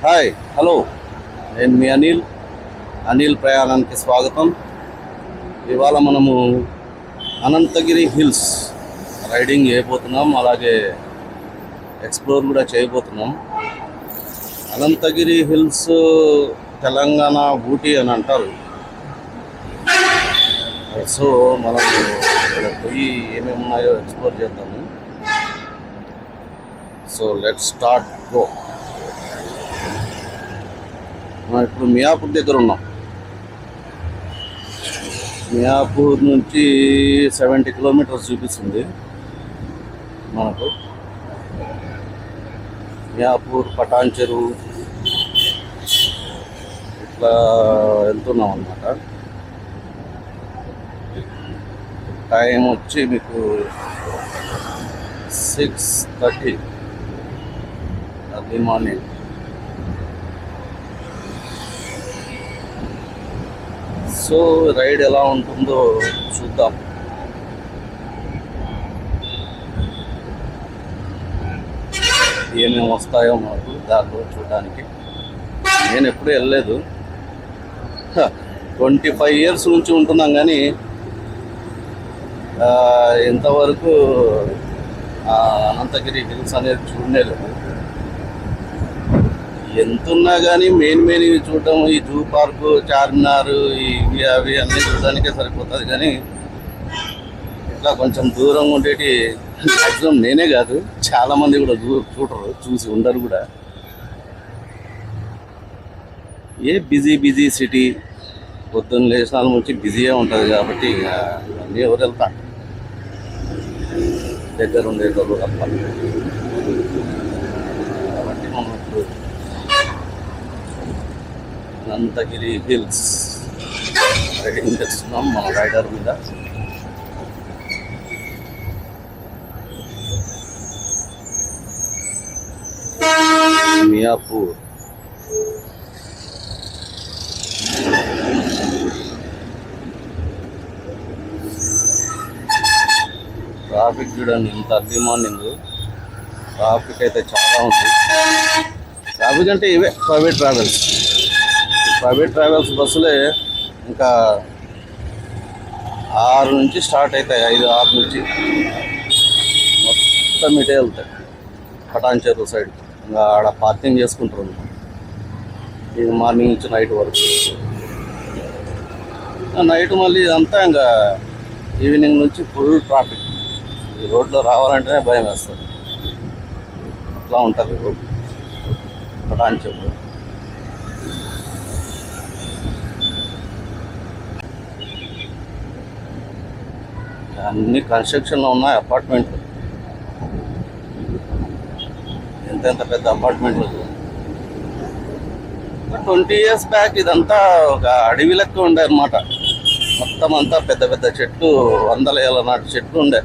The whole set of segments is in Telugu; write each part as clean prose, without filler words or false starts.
హాయ్ హలో, నేను మీ అనిల్ ప్రయాణానికి స్వాగతం. ఇవాళ మనము అనంతగిరి హిల్స్ రైడింగ్ చేయబోతున్నాం, అలాగే ఎక్స్ప్లోర్ కూడా చేయబోతున్నాం. అనంతగిరి హిల్స్ తెలంగాణ ఊటీ అని అంటారు. సో మనము ఇక్కడ పోయి ఏమేమి ఉన్నాయో ఎక్స్ప్లోర్ చేద్దాము. So let's start go. మనం ఇప్పుడు మియాపూర్ దగ్గర ఉన్నాం. మియాపూర్ నుంచి 70 కిలోమీటర్స్ చూపిస్తుంది మనకు. మియాపూర్, పటాన్ చెరువు ఇట్లా వెళ్తున్నాం అన్నమాట. టైం వచ్చి మీకు 6:30 అర్లీ మార్నింగ్. సో రైడ్ ఎలా ఉంటుందో చూద్దాం. ఏమేమి వస్తాయో మనకు దాంట్లో చూడడానికి. నేను ఎప్పుడూ వెళ్ళలేదు, 25 ఇయర్స్ నుంచి ఉంటున్నాం, కానీ ఇంతవరకు అనంతగిరి హిల్స్ అనేది చూడలేదు. ఎంతున్నా కానీ మెయిన్ ఇవి చూడటం, ఈ జూ పార్కు, చార్మినార్, ఇవి అవి అన్నీ చూడడానికే సరిపోతుంది. కానీ ఇట్లా కొంచెం దూరంగా ఉండేటి మ్యాక్సిమం నేనే కాదు, చాలామంది కూడా చూడరు, చూసి ఉండరు కూడా. బిజీ సిటీ, పొద్దున్న లేచిన నుంచి బిజీగా ఉంటుంది కాబట్టి అన్నీ ఎవరు వెళ్తా దగ్గర ఉండేటోళ్ళు తప్ప. కాబట్టి మనం ఇప్పుడు అనంతగిరి హిల్స్ రైడింగ్ చేస్తున్నాం మన రైడర్ మీద. మియాపూర్ ట్రాఫిక్ చూడండి, ఇంత అర్లీ మార్నింగ్ ట్రాఫిక్ అయితే చాలా ఉంది. ట్రాఫిక్ అంటే ఇవే ప్రైవేట్ ట్రావెల్స్ బస్సులే ఇంకా 6 నుంచి స్టార్ట్ అవుతాయి. 5-6 నుంచి మొత్తం ఇటే వెళ్తాయి పటాన్ చెరువు సైడ్. ఇంకా ఆడ పార్కింగ్ చేసుకుంటారు ఇది మార్నింగ్ నుంచి నైట్ వరకు. నైట్ మళ్ళీ ఇదంతా ఇంకా ఈవినింగ్ నుంచి ఫుల్ ట్రాఫిక్. ఈ రోడ్లో రావాలంటేనే భయం వేస్తుంది, అట్లా ఉంటుంది రోడ్ పటాన్ చెరువు. అన్ని కన్స్ట్రక్షన్లో ఉన్నాయి అపార్ట్మెంట్లు. ఎంత పెద్ద అపార్ట్మెంట్లు. 20 ఇయర్స్ బ్యాక్ ఇదంతా ఒక అడవి లెక్క ఉండే అన్నమాట. మొత్తం అంతా పెద్ద చెట్లు, 100 ఏళ్ళ నాటి చెట్లు ఉండే.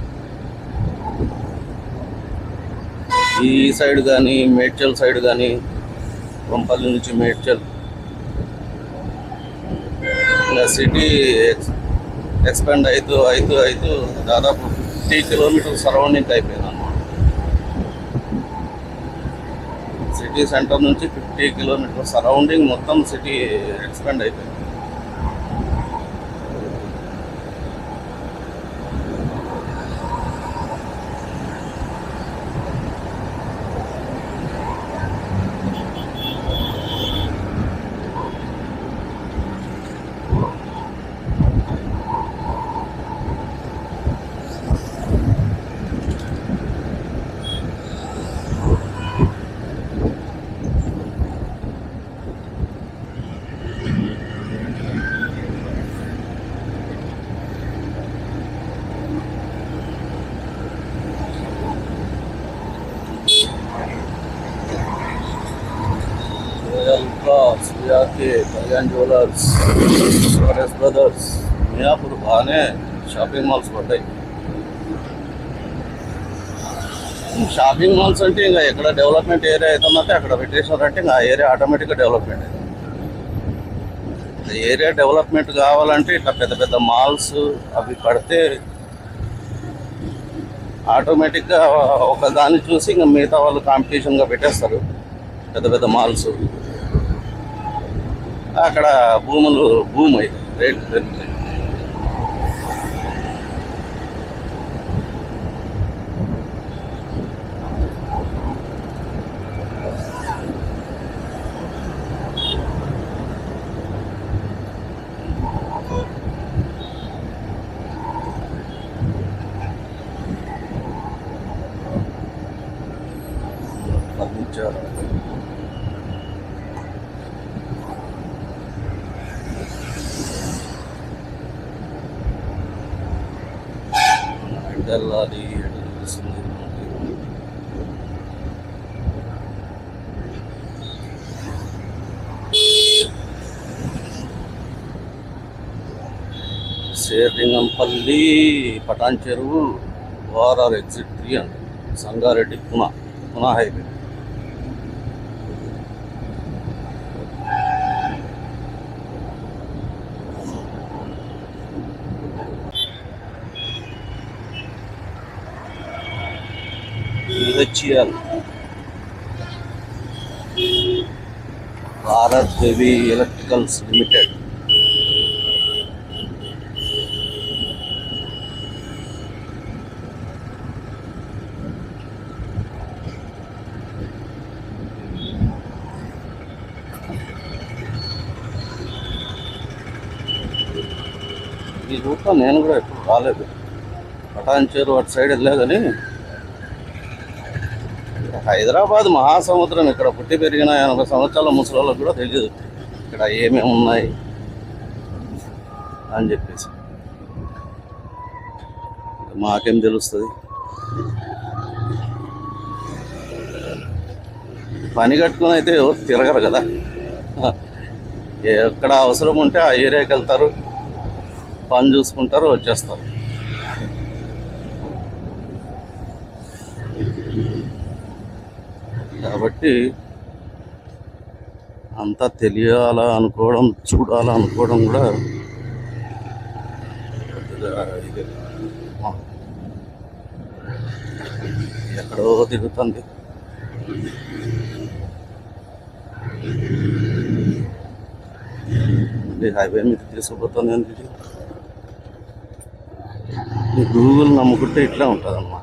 ఈ సైడ్ కానీ, మేడ్చల్ సైడ్ కానీ, కొంపల్లి నుంచి మేడ్చల్, ఇంకా సిటీ ఎక్స్పాండ్ అవుతూ దాదాపు 50 కిలోమీటర్స్ సరౌండింగ్ అయిపోయింది అన్నమాట. సిటీ సెంటర్ నుంచి 50 కిలోమీటర్స్ సరౌండింగ్ మొత్తం సిటీ ఎక్స్పాండ్ అయిపోయింది. కళ్యాణ్ జ్యువెలర్స్, సురేష్ బ్రదర్స్, మియాపూర్ బాగానే షాపింగ్ మాల్స్ పడ్డాయి. షాపింగ్ మాల్స్ అంటే ఇంకా ఎక్కడ డెవలప్మెంట్ ఏరియా అవుతుందంటే అక్కడ పెట్టేసినారంటే ఇంకా ఆ ఏరియా ఆటోమేటిక్గా డెవలప్మెంట్ అయింది. ఏరియా డెవలప్మెంట్ కావాలంటే ఇట్లా పెద్ద మాల్స్ అవి కడితే ఆటోమేటిక్గా ఒక దాన్ని చూసి ఇంకా మిగతా వాళ్ళు కాంపిటీషన్గా పెట్టేస్తారు పెద్ద మాల్స్. అక్కడ భూములు భూమి అయితే రేట్లు పెరుగుతాయి. ఫర్నిచర్ వెళ్ళాలి తెలుస్తుంది. శేరింగంపల్లి పటాన్ చెరువు ఓఆర్ఆర్ ఎగ్జిట్ 3 అండి. Sangareddy Pune highway. BHEL Bharat heavy electricals limited. ఈ రూట్లో నేను కూడా ఎప్పుడు రాలేదు. పటాన్ చెరువు అటు సైడ్ వెళ్ళా కానీ హైదరాబాద్ మహాసముద్రం, ఇక్కడ పుట్టి పెరిగిన 80 సంవత్సరాల ముసలిళ్ళకు కూడా తెలియదు ఇక్కడ ఏమేమి ఉన్నాయి అని చెప్పేసి. మాకేం తెలుస్తుంది? పని కట్టుకుని అయితే ఎవరు తిరగరు కదా. ఎక్కడ అవసరం ఉంటే ఆ ఏరియాకి వెళ్తారు, పని చూసుకుంటారు, వచ్చేస్తారు. కాబట్టి అంతా తెలియాలా అనుకోవడం, చూడాలా అనుకోవడం కూడా ఇది ఎక్కడో తిరుగుతుంది. హైవే మీద తీసుకుపోతుంది. ఏంటి గూగుల్ నమ్ముకుంటే ఇట్లా ఉంటుంది అన్నమాట.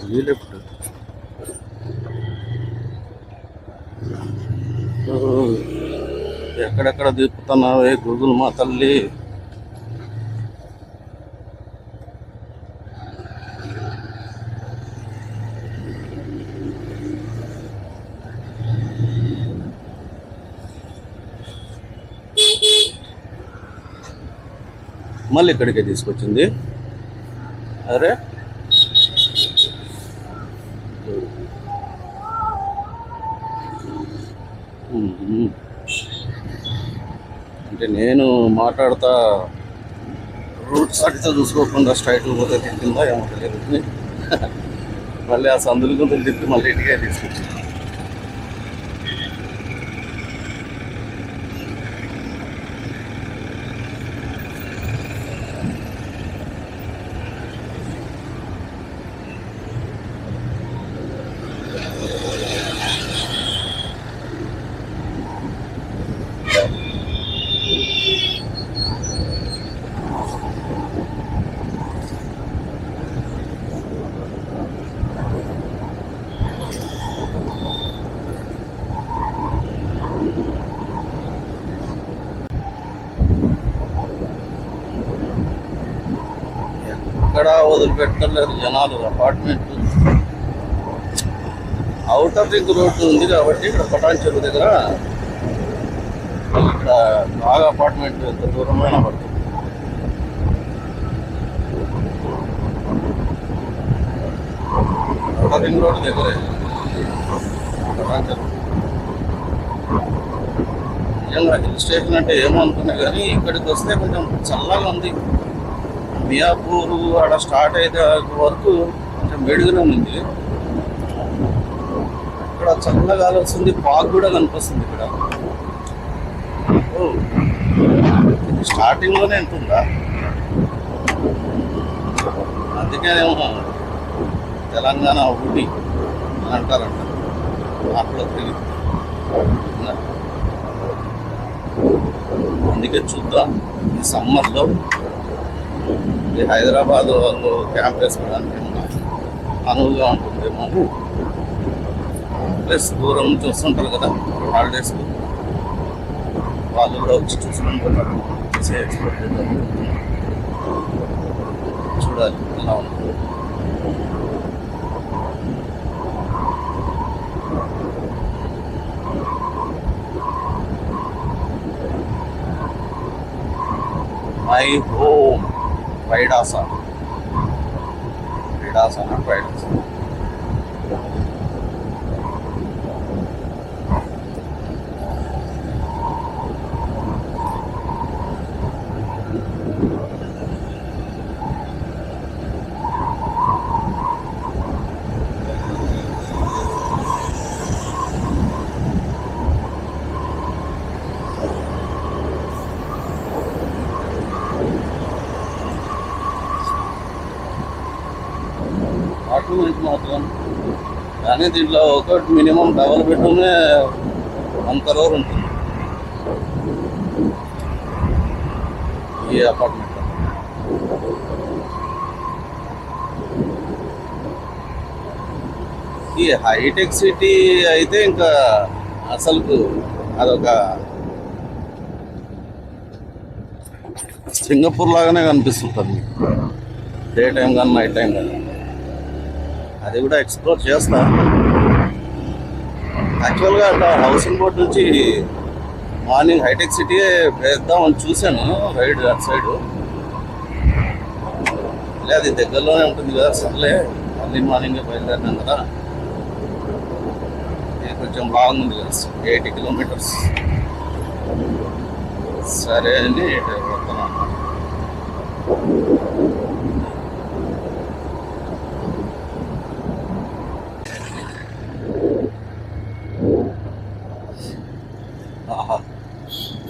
వీలెప్పుడు ఎక్కడెక్కడ తిప్పుతున్నావే గూగుల్ మా తల్లి. మళ్ళీ ఇక్కడికే తీసుకొచ్చింది. అరే అంటే నేను మాట్లాడుతా రూట్స్ అడిగితే చూసుకోకుండా స్ట్రైట్ పోతే తిప్పిందా ఏమో తెలియదు. మళ్ళీ ఆ సందులు గుంతలు తిప్పి మళ్ళీ ఇంటికే తీసుకొచ్చింది. ఎక్కడా వదిలిపెట్టలేదు జనాలు. అపార్ట్మెంట్ అవుటర్ రింగ్ రోడ్డు ఉంది కాబట్టి ఇక్కడ పటాన్ చెరువు దగ్గర ఇక్కడ బాగా అపార్ట్మెంట్ ఎంత దూరమైన పడుతుంది. అవుటర్ రింగ్ రోడ్డు దగ్గరే పటాన్ చెరువు. నిజంగా హిల్ స్టేషన్ అంటే ఏమో అనుకున్నా కానీ ఇక్కడికి వస్తే కొంచెం చల్లగా ఉంది. మియాపూరు ఆడ స్టార్ట్ అయితే వరకు కొంచెం వేడిగానే ఉంది. ఇక్కడ చల్లగాలి వస్తుంది, పాక్ కూడా కనిపిస్తుంది ఇక్కడ. స్టార్టింగ్లోనే ఉంటుందా? అందుకేనేమో తెలంగాణ ఊటీ అని అంటారంట. అప్పుడు తెలియదు, అందుకే చూద్దాం ఈ సమ్మర్లో ఈ హైదరాబాద్ వాళ్ళు క్యాంప్ వేసుకోవడానికి అనువుగా ఉంటుందేమో. ప్లస్ దూరం నుంచి వస్తుంటారు కదా హాలిడేస్, వాళ్ళు కూడా వచ్చి చూసుకుంటున్నారు, ఎక్స్పోర్ట్ చేద్దాం. చూడాలి ఎలా ఉంటుంది. మై హోమ్ వైడాసా, వైడాసానా వైడాసా. అపార్ట్మెంట్ మాత్రం కానీ దీంట్లో ఒకటి మినిమం డబల్ బెడ్రూమే 1 crore ఉంటుంది ఈ అపార్ట్మెంట్. ఈ హైటెక్ సిటీ అయితే ఇంకా అసలు అదొక సింగపూర్ లాగానే కనిపిస్తుంటుంది, డే టైం కానీ నైట్ టైం కానీ. అది కూడా ఎక్స్ప్లోర్ చేస్తా. యాక్చువల్గా అట్లా హౌసింగ్ బోర్డ్ నుంచి మార్నింగ్ హైటెక్ సిటీ వేద్దామని చూశాను, రైడ్ అటు సైడు. అది దగ్గరలోనే ఉంటుంది కదా, సర్లే మళ్ళీ మార్నింగే బయలుదేరినాం కదా. ఇది కొంచెం లాంగ్ ఉంది కదా, 80 kilometers. సరే అని వస్తున్నాను.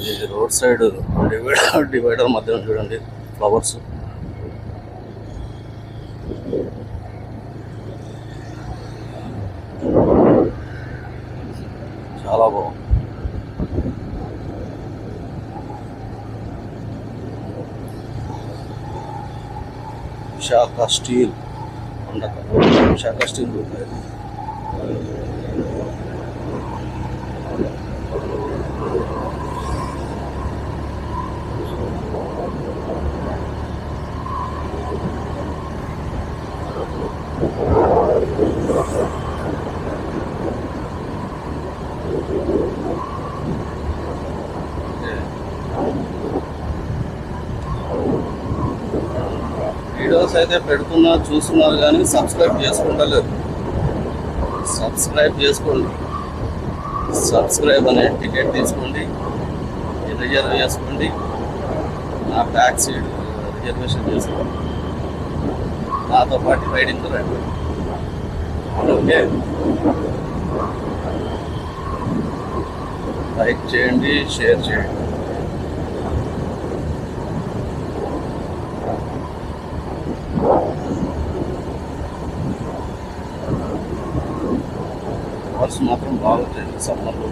ఇది రోడ్ సైడ్ డివైడర్ మధ్యలో చూడండి ఫ్లవర్స్. చాలా బాగుంది. Visakha steel Visakha steel videos అయితే పెడుతున్నా చూస్తున్నారు కానీ సబ్స్క్రైబ్ చేసుకుంటలేదు. సబ్స్క్రైబ్ చేసుకోండి. సబ్స్క్రైబ్ అనే టికెట్ తీసుకోండి, రిజర్వ్ చేసుకోండి, నా బ్యాక్ సీట్ రిజర్వేషన్ చేసుకోండి, నాతో పాటు రైడింగ్ రండి. ఓకే, లైక్ చేయండి, షేర్ చేయండి. వర్షం మాత్రం బాగుంటుంది సమ్మర్లో.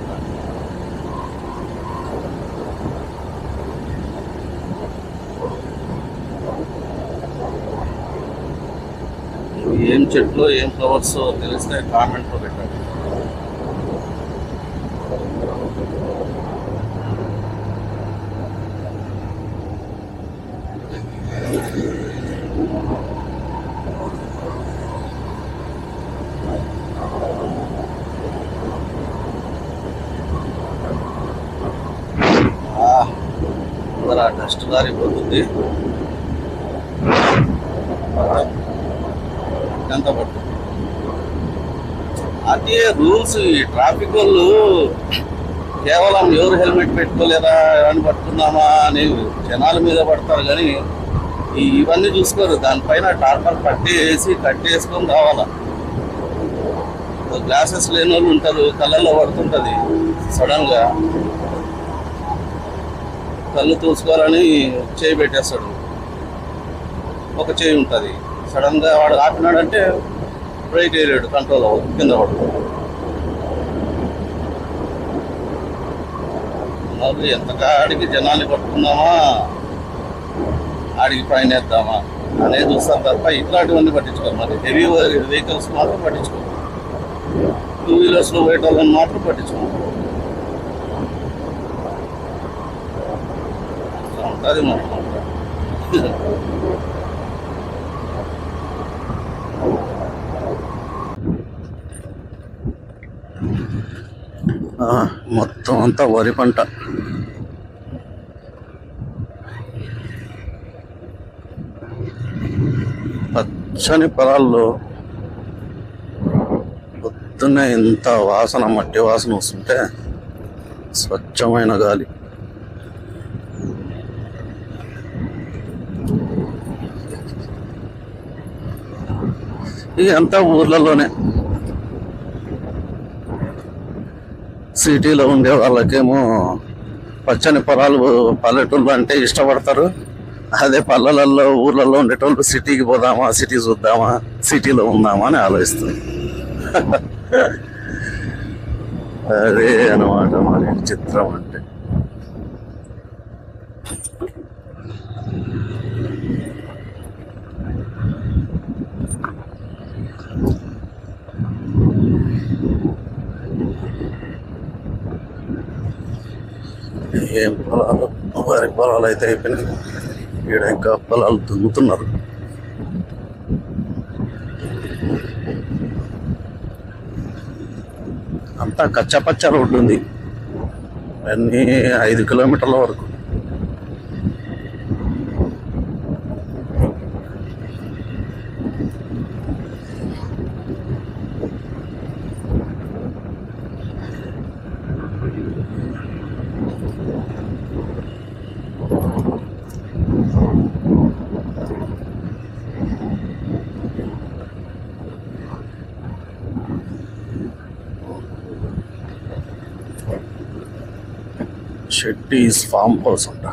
ఏం చెట్లు ఏం ఫ్లవర్స్ తెలిస్తే కామెంట్లో పెట్టండి. డస్ట్ గారిపోతుంది, ఎంత పడుతుంది. అదే రూల్స్. ఈ ట్రాఫిక్ వాళ్ళు కేవలం ఎవరు హెల్మెట్ పెట్టుకోలేదా, ఎవరిని పట్టుకున్నామా అని జనాల మీద పడతారు కానీ ఇవన్నీ చూసుకోరు. దానిపైన టార్పర్ పట్టేసి కట్టేసుకొని రావాలా. గ్లాసెస్ లేని వాళ్ళు ఉంటారు, కళ్ళల్లో పడుతుంటుంది. సడన్గా కళ్ళు తూసుకోవాలని చేయి పెట్టేస్తాడు, ఒక చేయి ఉంటుంది. సడన్గా వాడు ఆపినాడంటే బ్రేక్ వేయలేడు, కంట్రోల్ అవ్వదు, కింద పడదు. మరి ఎంత ఆడికి జనాన్ని పట్టుకుందామా, ఆడికి ఫైన్ వేద్దామా అనేది చూస్తారు తప్ప ఇట్లాంటివన్నీ పట్టించుకోరు. మరి హెవీ వెహికల్స్ మాత్రం పట్టించుకోరు, 2 వీలర్స్లో పోయేటోళ్ళని మాత్రం పట్టించుకోరు. అట్లా ఉంటుంది మనం. మొత్తం అంతా వరి పంట. పచ్చని పొలాల్లో పొద్దున్నే ఇంత వాసన, మట్టి వాసన వస్తుంటే స్వచ్ఛమైన గాలి. ఇదంతా ఊర్లలోనే. సిటీలో ఉండే వాళ్ళకేమో పచ్చని పొలాలు, పల్లెటూళ్ళు అంటే ఇష్టపడతారు. అదే పల్లెలలో, ఊర్లలో ఉండేటోళ్ళు సిటీకి పోదామా, సిటీ చూద్దామా, సిటీలో ఉందామా అని ఆలోచిస్తుంది. అదే అనమాట మరి చిత్రం అంటే. ఏం పొలాలు, వరి పొలాలు అయితే అయిపోయినాయి. ఈడ ఇంకా పొలాలు దున్నుతున్నారు. అంతా కచ్చపచ్చ రోడ్డు ఉంది, అన్నీ 5 కిలోమీటర్ల వరకు. షెట్టీస్ ఫామ్ హౌస్ అంట.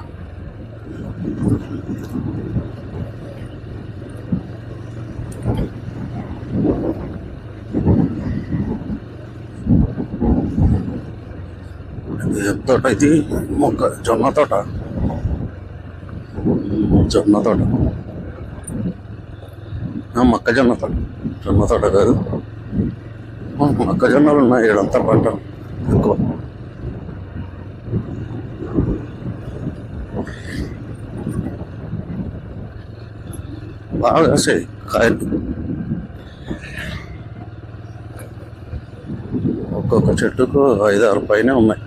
తోట ఇది, జొన్న తోట. మొక్కజొన్న తోట, జొన్న తోట కాదు, మొక్కజొన్నలు ఉన్నాయి. ఈడంతా పంట ఎక్కువ. బాగా వస్తాయి కాయలు, ఒక్కొక్క చెట్టుకు 5-6 పైనే ఉన్నాయి.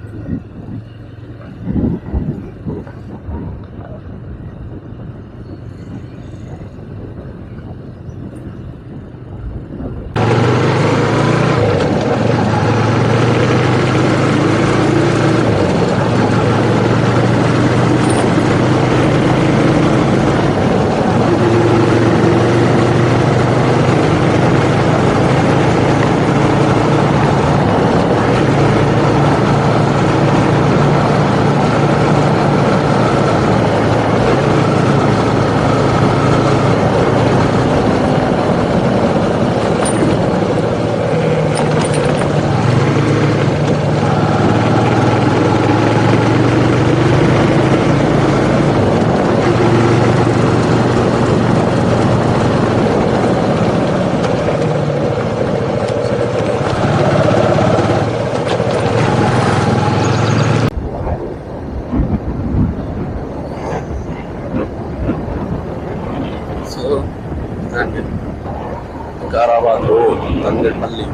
వికారాబాద్ రోడ్, తంగేపల్లి.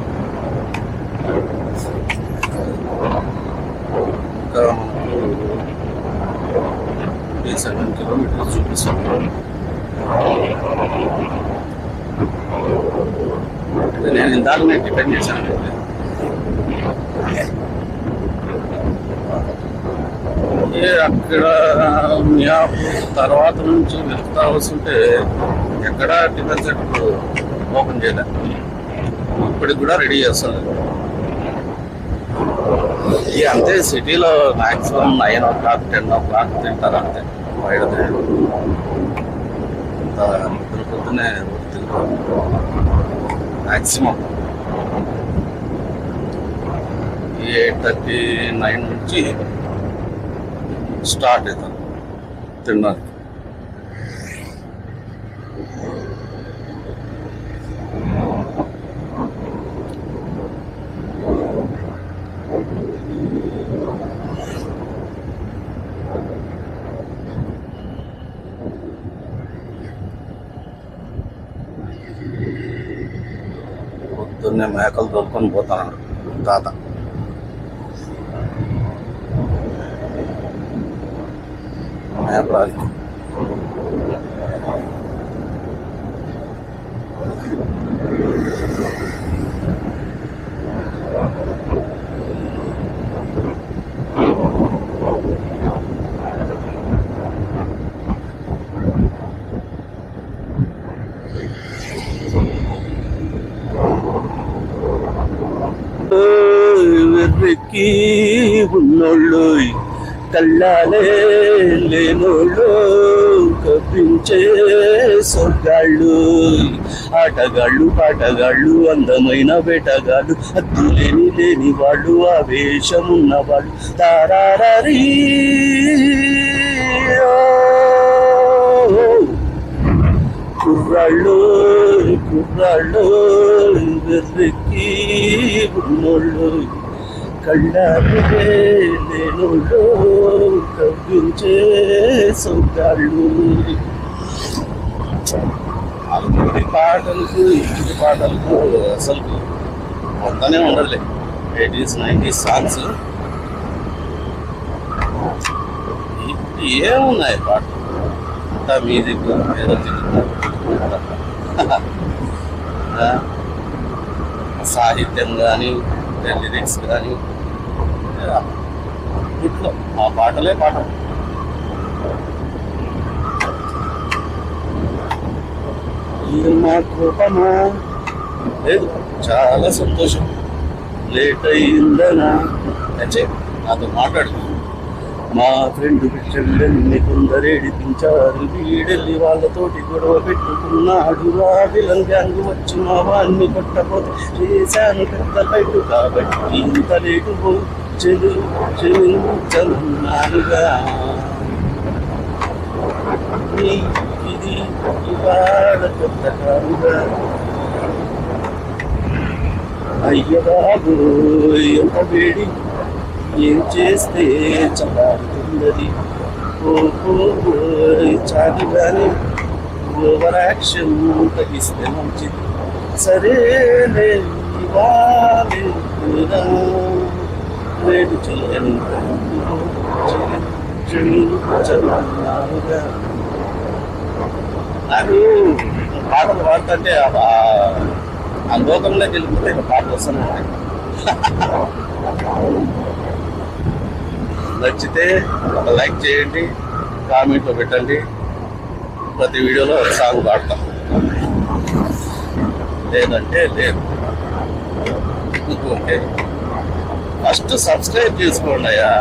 ఇంకా మనకు 7 కిలోమీటర్స్ చూపిస్తాం. నేను ఇందాకనే టిఫిన్ చేశాను. అక్కడ మియాపూర్ తర్వాత నుంచి వెళ్తా వస్తుంటే ఎక్కడ టిఫిన్ సెంటర్ ఓపెన్ చేయలేదు. ఇప్పటికి కూడా రెడీ చేస్తారు. ఇక అంతే, సిటీలో మ్యాక్సిమం 9 o'clock 10 o'clock తింటారు అంతే. బయట పొద్దునే మ్యాక్సిమం 8:39 నుంచి స్టార్ట్ అవుతాం తినడానికి. పొద్దున్నే మేకలు దొరుకుని పోతాను తాత. మేపరాలి వెర్రెక్కి ఉన్నోళ్ళు కళ్ళాలే లేనోళ్ళు కప్పించే సొగ్గాళ్ళు, ఆటగాళ్ళు పాటగాళ్ళు అందమైన వేటగాళ్ళు, అద్దు లేని వాళ్ళు ఆవేశమున్న వాళ్ళు. తారారీ కుర్రాళ్ళు కుర్రాళ్ళు వెర్రెక్కి ఉన్నోళ్ళు కళ్ళాలే లేనోళ్ళు కవ్వించే సొగ్గాళ్ళు. అల్లుడి పాటలకు ఇంటి పాటలకు అసలు మొత్తనే ఉండదులే. 80s 90s సాంగ్స్ ఏమున్నాయి పాటలు అంతా మ్యూజిక్ ఏదో సాహిత్యం కానీ లిరిక్స్ కానీ ఇట్లా ఆ పాటలే పాటలు. మా కోపమా లేదు, చాలా సంతోషం. లేట్ అయిందనా నాతో మాట్లాడు. మా ఫ్రెండ్ చెల్లెల్ని కొందరేడిపించారు, వీడెళ్ళి వాళ్ళతోటి గొడవ పెట్టుకున్నాడు. రావిలం గ్యాంగ్ వచ్చి మా వాడిని కొట్టపోతే చేశాను పెద్ద బయట కాబట్టి ఇంత లేటు క్షమించనున్నానుగా. ఇది ఇవాళ కొత్త కారుగా. అయ్య బాబు ఎంత వేడి, ఏం చేస్తే చల్లారుతున్నది. చాలు కానీ ఓవర్ యాక్షన్ తగ్గిస్తే మంచిది. సరేలే ఇవ్వాలి వేడు చేయని క్షమించనున్నానుగా. నాకు పాటలు పాడుతుంటే ఆ లోకంలో గెలిపితే పాటలు వస్తూనే ఉంటాయి. నచ్చితే ఒక లైక్ చేయండి, కామెంట్లో పెట్టండి. ప్రతి వీడియోలో ఒక సాంగ్ పాడతాం, లేదంటే లేదు. ఓకే, ఫస్ట్ సబ్స్క్రైబ్ చేసుకోండి అయ్యా.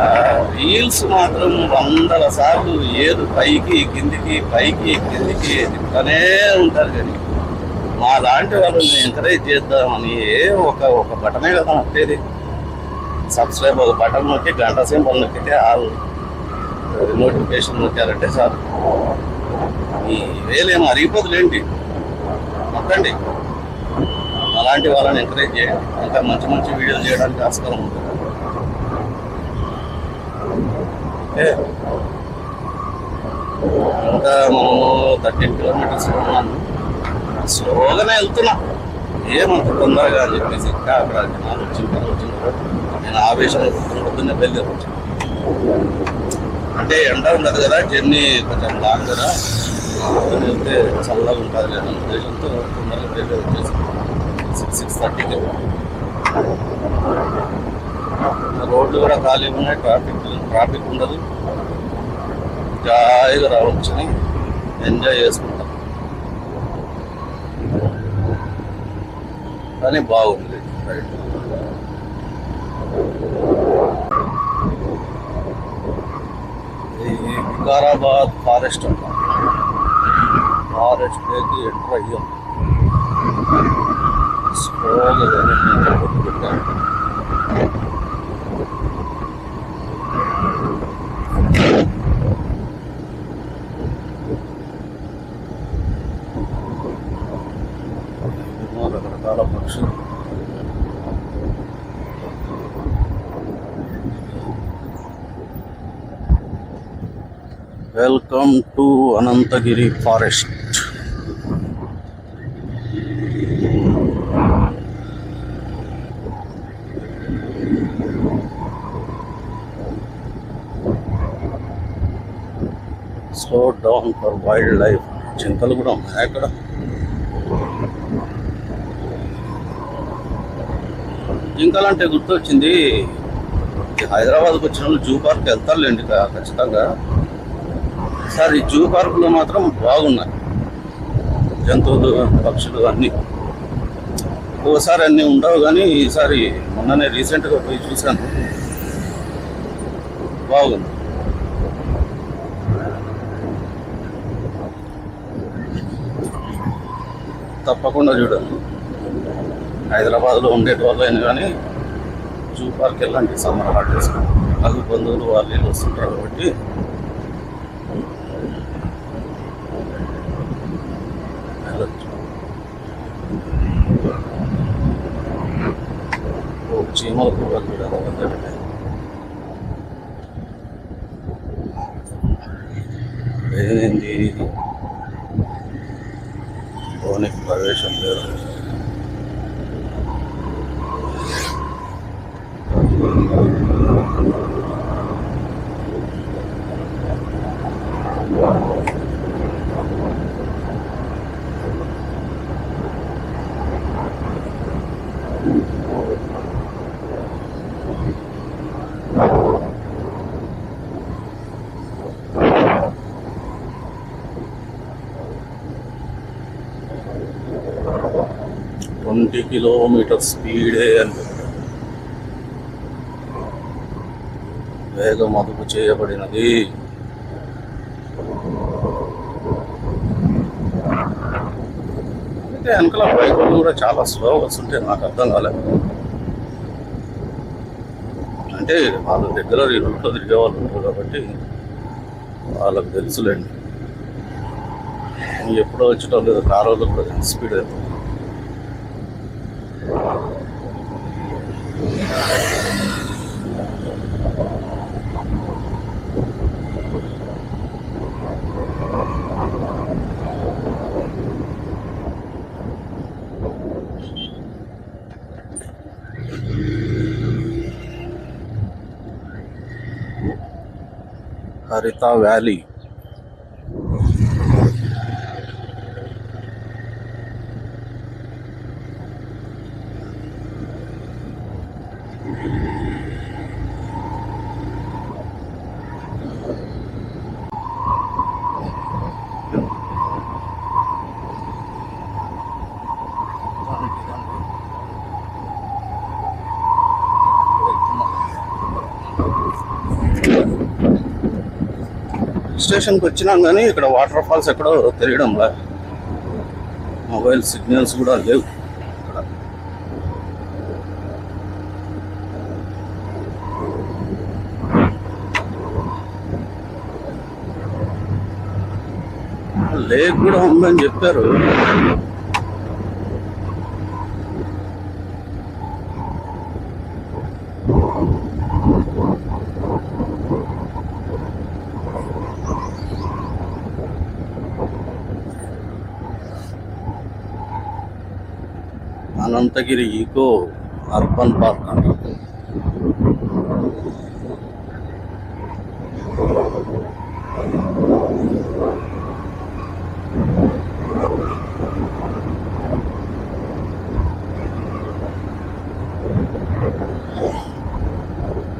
రీల్స్ మాత్రం 100 సార్లు ఏరు పైకి కిందికి పైకి కిందికి తిప్పుతూనే ఉంటారు. కానీ మా లాంటి వాళ్ళని ఎంకరేజ్ చేద్దామని ఒక బటనే కదా నొక్కేది. సబ్స్క్రైబ్ ఒక బటన్ నొక్కి గంట సింబల్ నొక్కితే నోటిఫికేషన్ నొక్కారంటే సార్ ఈ వేలేమో అరిగిపోతులేంటి. నొక్కండి, అలాంటి వాళ్ళని ఎంకరేజ్ చేయండి. ఇంకా మంచి మంచి వీడియోలు చేయడానికి ఆస్కారం ఉంటుంది. ఇంకా మనము 13 కిలోమీటర్స్ ఉన్నాను. స్లోగానే వెళ్తున్నా, ఏమంత తొందరగా అని చెప్పేసి. ఇంకా అక్కడ జనాలు వచ్చిన నేను ఆవేశం పొద్దున్నే బయలుదేరి వచ్చాను. అంటే ఎండ ఉండదు కదా, జర్నీ కొంచెం లాంగ్ కదా, వెళ్తే చల్లగా ఉంటుంది లేదా ఉద్దేశంతో తొందరగా బయలుదేరి వచ్చేసి 6:30కి. రోడ్లు కూడా ఖాళీగా ఉన్నాయి, ట్రాఫిక్ ఉండదు. జాయిగా రావచ్చని ఎంజాయ్ చేసుకుంటాం. కానీ బాగుంది రైట్. ఈ వికారాబాద్ ఫారెస్ట్ అంట, ఫారెస్ట్ లోకి ఎంటర్ అయ్యాం. స్లోగా పెట్టాను. రకరకాల పక్షులు. Welcome to Ananthagiri forest. Slow down for wildlife. చింతలు కూడా ఉన్నాయి అక్కడ. జింకలంటే గుర్తొచ్చింది, హైదరాబాద్కి వచ్చిన వాళ్ళు జూ పార్క్ వెళ్తారులేండి ఖచ్చితంగా. ఈసారి జూ పార్కులో మాత్రం బాగున్నాయి జంతువులు, పక్షులు అన్నీ. ఓసారి అన్నీ ఉండవు కానీ ఈసారి మొన్ననే రీసెంట్గా పోయి చూశాను, బాగుంది. తప్పకుండా చూడండి. హైదరాబాద్లో ఉండేటోళ్ళైనా కానీ జూ పార్క్ వెళ్ళండి సమ్మర్ హాలిడేస్. నాకు బంధువులు వాళ్ళు వస్తుంటారు కాబట్టి వెళ్ళచ్చు. చీమలు కూడా చూడాలి. ఏంటి లోనికి ప్రవేశం లేదు. ట్వంటీ కిలోమీటర్ స్పీడే అని వేగం అదుపు చేయబడినది. అయితే వెనకాల బైకులు కూడా చాలా స్లో వస్తుంటే నాకు అర్థం కాలేదు. అంటే వాళ్ళ దగ్గర ఈ రూట్లో తిరిగే వాళ్ళు ఉంటారు కాబట్టి వాళ్ళకి తెలుసులేండి. ఎప్పుడో వచ్చేటో లేదు, కారు వాళ్ళు కూడా స్పీడ్ అవుతుంది. హరిత వ్యాలీ. స్టేషన్కి వచ్చినాం కానీ ఇక్కడ వాటర్ ఫాల్స్ ఎక్కడో తెలియడంలా, మొబైల్ సిగ్నల్స్ కూడా లేవు ఇక్కడ. లేక్ కూడా ఉందని చెప్పారు. అనంతగిరి ఈకో అర్బన్ పార్క్ అంటారు.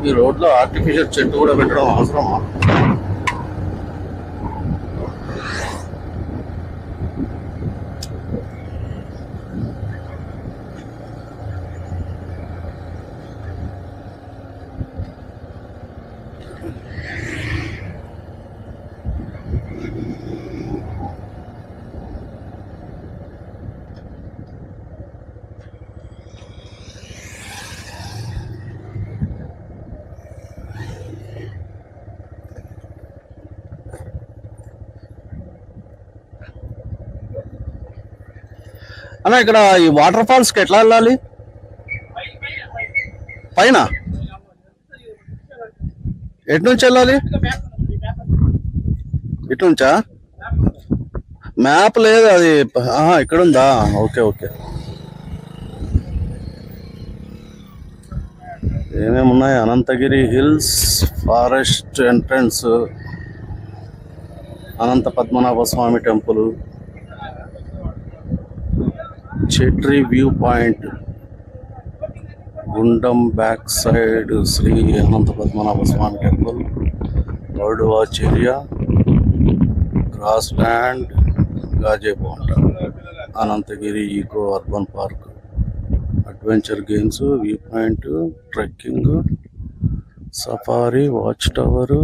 ఈ రోడ్లో ఆర్టిఫిషియల్ చెట్టు కూడా పెట్టడం అవసరమా? అన్న ఇక్కడ ఈ వాటర్ ఫాల్స్ కి ఎట్లా వెళ్ళాలి? పైన ఎటు నుంచి వెళ్ళాలి? ఇటు నుంచా? మ్యాప్ లేదు అది. ఇక్కడ ఉందా? Okay okay. ఏమేమి ఉన్నాయి? Ananthagiri hills, forest entrance, Anantha Padmanabha Swamy temple, చెట్రీ వ్యూ పాయింట్, గుండం back side Sri Anantha Padmanabha Swamy temple, bird watch area, grassland, గాజేబోంట, Ananthagiri eco urban park, adventure games, view point, trekking, safari, watch tower,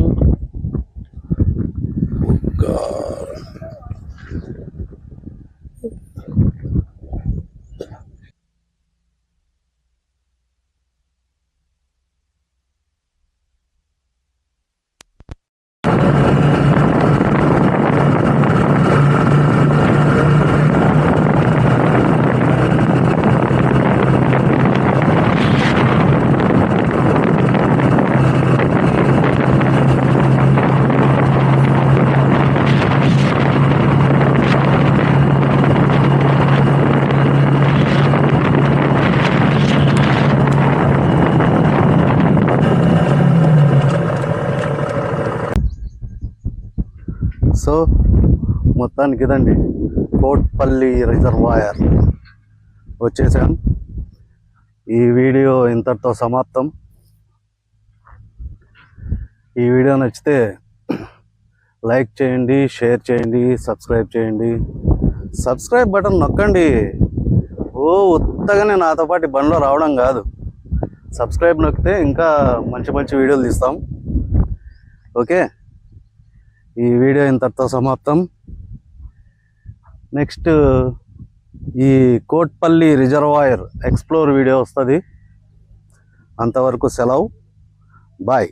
so మొత్తానికి ఇదండి కోట్పల్లి రిజర్వాయర్ వచ్చేసాం. ఈ వీడియో ఇంతటితో సమాప్తం. ఈ వీడియో నచ్చితే లైక్ చేయండి, షేర్ చేయండి, సబ్స్క్రైబ్ చేయండి. సబ్స్క్రైబ్ బటన్ నొక్కండి. ఉత్తగానే నాతో పాటు బండ్లో రావడం కాదు. సబ్స్క్రైబ్ నొక్కితే ఇంకా మంచి మంచి వీడియోలు తీస్తాం. ఓకే, ఈ వీడియో ఇంతటితో సమాప్తం. నెక్స్ట్ ఈ కోట్పల్లి రిజర్వాయర్ ఎక్స్ప్లోర్ వీడియో వస్తుంది. అంతవరకు సెలవు. బాయ్.